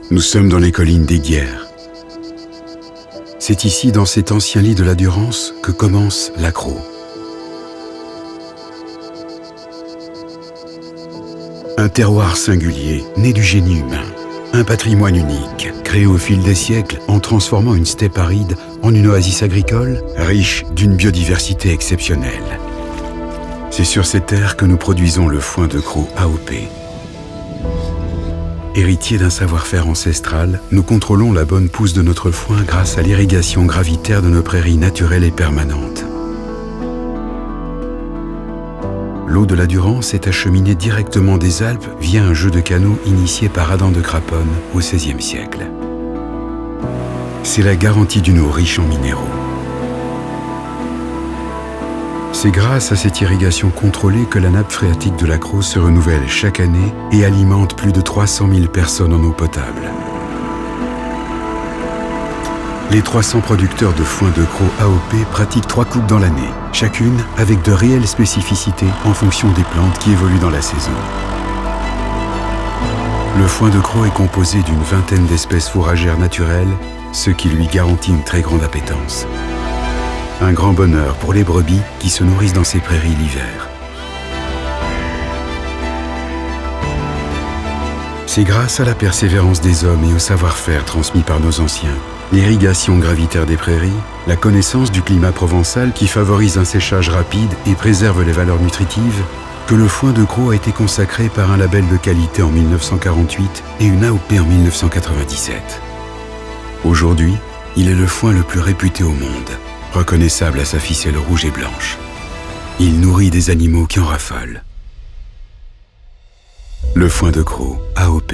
Nous sommes dans les collines d'Eyguières. C'est ici, dans cet ancien lit de la Durance, que commence l'Accro. Un terroir singulier, né du génie humain. Un patrimoine unique, créé au fil des siècles en transformant une steppe aride en une oasis agricole, riche d'une biodiversité exceptionnelle. C'est sur ces terres que nous produisons le foin de Crau AOP. Héritier d'un savoir-faire ancestral, nous contrôlons la bonne pousse de notre foin grâce à l'irrigation gravitaire de nos prairies naturelles et permanentes. L'eau de la Durance est acheminée directement des Alpes via un jeu de canaux initié par Adam de Craponne au XVIe siècle. C'est la garantie d'une eau riche en minéraux. C'est grâce à cette irrigation contrôlée que la nappe phréatique de l'Accro se renouvelle chaque année et alimente plus de 300 000 personnes en eau potable. Les 300 producteurs de foin de Crau AOP pratiquent 3 coupes dans l'année, chacune avec de réelles spécificités en fonction des plantes qui évoluent dans la saison. Le foin de Crau est composé d'une vingtaine d'espèces fourragères naturelles, ce qui lui garantit une très grande appétence. Un grand bonheur pour les brebis qui se nourrissent dans ces prairies l'hiver. C'est grâce à la persévérance des hommes et au savoir-faire transmis par nos anciens, l'irrigation gravitaire des prairies, la connaissance du climat provençal qui favorise un séchage rapide et préserve les valeurs nutritives, que le foin de Crau a été consacré par un label de qualité en 1948 et une AOP en 1997. Aujourd'hui, il est le foin le plus réputé au monde, reconnaissable à sa ficelle rouge et blanche. Il nourrit des animaux qui en raffolent. Le foin de Crau AOP.